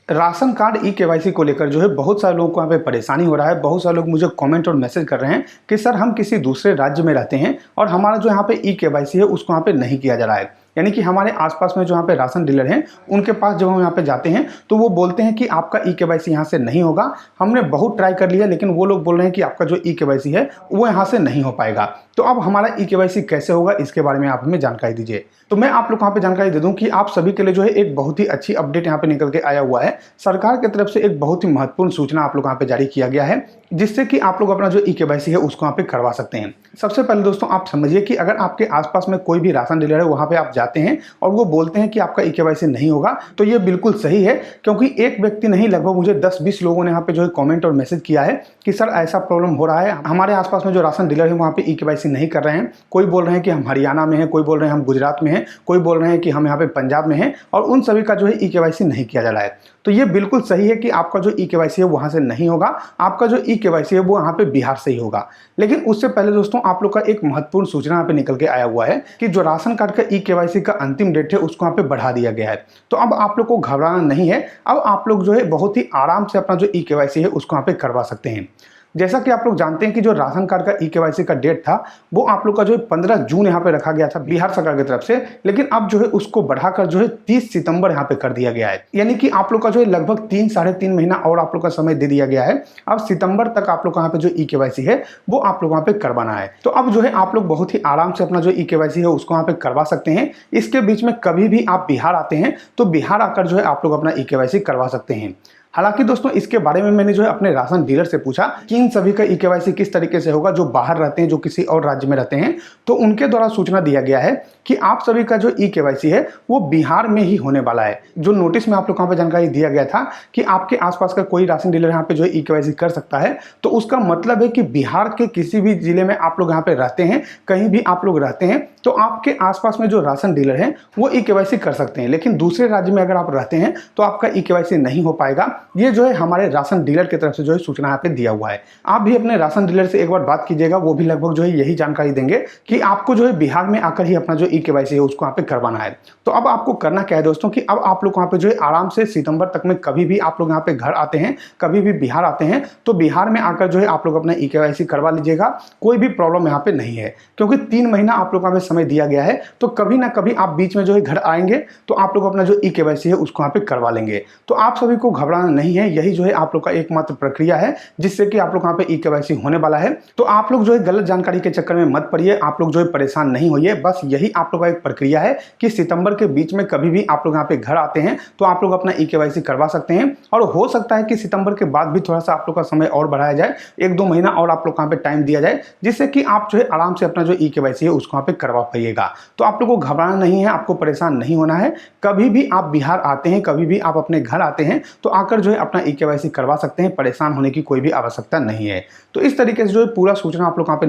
Ration card e-KYC को लेकर जो है बहुत सारे लोगों को यहाँ पे परेशानी हो रहा है। बहुत सारे लोग मुझे कमेंट और मैसेज कर रहे हैं कि सर हम किसी दूसरे राज्य में रहते हैं और हमारा जो यहाँ पे ई-केवाईसी है उसको यहाँ पे नहीं किया जा रहा है। यानी कि हमारे आसपास में जो यहाँ पे राशन डीलर हैं उनके पास जब हम यहाँ पे जाते हैं तो वो बोलते हैं कि आपका ई-केवाईसी यहाँ से नहीं होगा। हमने बहुत ट्राई कर लिया लेकिन वो लोग बोल रहे हैं कि आपका जो ई-केवाईसी है वो यहाँ से नहीं हो पाएगा। तो अब हमारा ई-केवाईसी कैसे होगा इसके बारे में आप हमें जानकारी दीजिए। तो मैं आप लोग को यहाँ पे जानकारी दे दूं कि आप सभी के लिए जो है एक बहुत ही अच्छी अपडेट यहाँ पे निकल के आया हुआ है। सरकार की तरफ से एक बहुत ही महत्वपूर्ण सूचना आप लोग यहाँ पे जारी किया गया है जिससे कि आप लोग अपना जो ई-केवाईसी है उसको यहाँ पे करवा सकते हैं। सबसे पहले दोस्तों आप समझिए कि अगर आपके आसपास में कोई भी राशन डीलर है वहाँ पे आप जाते हैं और वो बोलते हैं कि आपका ई-केवाईसी नहीं होगा तो ये बिल्कुल सही है, क्योंकि एक व्यक्ति नहीं लगभग मुझे 10-20 लोगों ने यहाँ पे जो है कमेंट और मैसेज किया है कि सर ऐसा प्रॉब्लम हो रहा है, हमारे आसपास में जो राशन डीलर है वहाँ पे ई-केवाईसी नहीं कर रहे हैं। कोई बोल रहे हैं कि हम हरियाणा में हैं, कोई बोल रहे हैं हम गुजरात में हैं, कोई बोल रहे हैं कि हम यहाँ पे पंजाब में हैं और उन सभी का जो है ई-केवाईसी नहीं किया जा रहा है। तो ये बिल्कुल सही है कि आपका जो ई-केवाईसी है वहाँ से नहीं होगा, आपका जो ई-केवाईसी है वो यहाँ पे बिहार से ही होगा। लेकिन उससे पहले दोस्तों आप लोग का एक महत्वपूर्ण सूचना यहाँ पे निकल के आया हुआ है कि जो राशन कार्ड का ई-केवाईसी का अंतिम डेट है उसको यहाँ पे बढ़ा दिया गया है। तो अब आप लोग को घबराना नहीं है, अब आप लोग जो है बहुत ही आराम से अपना जो ई-केवाईसी है उसको यहाँ पे करवा सकते हैं। जैसा कि आप लोग जानते हैं कि जो राशन कार्ड का ई-केवाईसी का डेट था वो आप लोग का जो है 15 जून यहाँ पे रखा गया था बिहार सरकार की तरफ से, लेकिन अब जो है उसको बढ़ाकर जो है 30 सितंबर यहाँ पे कर दिया गया है। यानी कि आप लोग का जो है लगभग 3-3.5 महीना और आप लोग का समय दे दिया गया है। अब सितंबर तक आप लोग का यहाँ पे जो ई-केवाईसी है वो आप लोग वहाँ पे करवाना है। तो अब जो है आप लोग बहुत ही आराम से अपना जो ई-केवाईसी है उसको यहाँ पे करवा सकते हैं। इसके बीच में कभी भी आप बिहार आते हैं तो बिहार आकर जो है आप लोग अपना ई-केवाईसी करवा सकते हैं। हालांकि दोस्तों इसके बारे में मैंने जो है अपने राशन डीलर से पूछा कि इन सभी का ई-केवाईसी किस तरीके से होगा जो बाहर रहते हैं, जो किसी और राज्य में रहते हैं। तो उनके द्वारा सूचना दिया गया है कि आप सभी का जो ई-केवाईसी है वो बिहार में ही होने वाला है। जो नोटिस में आप लोग यहाँ पे जानकारी दिया गया था कि आपके आसपास का कोई राशन डीलर यहाँ पे जो है ई-केवाईसी कर सकता है, तो उसका मतलब है कि बिहार के किसी भी जिले में आप लोग यहाँ पे रहते हैं, कहीं भी आप लोग रहते हैं तो आपके आसपास में जो राशन डीलर हैं वो ई-केवाईसी कर सकते हैं। लेकिन दूसरे राज्य में अगर आप रहते हैं तो आपका ई-केवाईसी नहीं हो पाएगा। ये जो है हमारे राशन डीलर की तरफ से जो है सूचना यहाँ पे दिया हुआ है। आप भी अपने राशन डीलर से एक बार बात कीजिएगा, वो भी लगभग जो है यही जानकारी देंगे कि आपको जो है बिहार में आकर ही अपना जो ई-केवाईसी है उसको यहाँ पे करवाना है। तो अब आपको करना क्या है दोस्तों कि अब आप लोग वहाँ पे जो है आराम से सितंबर तक में कभी भी आप लोग यहाँ पे घर आते हैं, कभी भी बिहार आते हैं तो बिहार में आकर जो है आप लोग अपना ई-केवाईसी करवा लीजिएगा। कोई भी प्रॉब्लम यहाँ पे नहीं है, क्योंकि 3 महीना आप लोग यहाँ पे समय दिया गया है। तो कभी ना कभी आप बीच में जो है घर आएंगे तो आप लोग अपना जो ई-केवाईसी है उसको यहाँ पे करवा लेंगे। तो आप सभी को घबराना नहीं है, यही जो है आप लोग का एकमात्र प्रक्रिया है जिससे कि आप लोग यहाँ पे ई-केवाईसी होने वाला है। तो आप लोग जो है गलत जानकारी के चक्कर में मत पड़िए, आप लोग जो है परेशान नहीं होइए। बस यही आप लोग का एक प्रक्रिया है कि सितंबर के बीच में कभी भी आप लोग यहाँ पे घर आते हैं तो आप लोग अपना ई-केवाईसी करवा सकते हैं। और हो सकता है कि सितंबर के बाद भी थोड़ा सा आप लोग का समय और बढ़ाया जाए, 1-2 महीना और आप लोग यहाँ पे टाइम दिया जाए, जिससे कि आप जो है आराम से अपना जो ई-केवाईसी है उसको यहाँ पे करवा पाइएगा। तो आप लोग को घबराना नहीं है, आपको परेशान नहीं होना है। कभी भी आप बिहार आते हैं, कभी भी आप अपने घर आते हैं तो आकर जो है अपना ई-केवाईसी करवा सकते हैं। परेशान होने की कोई भी आवश्यकता नहीं है। तो इस तरीके से जो है पूरा सूचना आप लोग यहाँ पे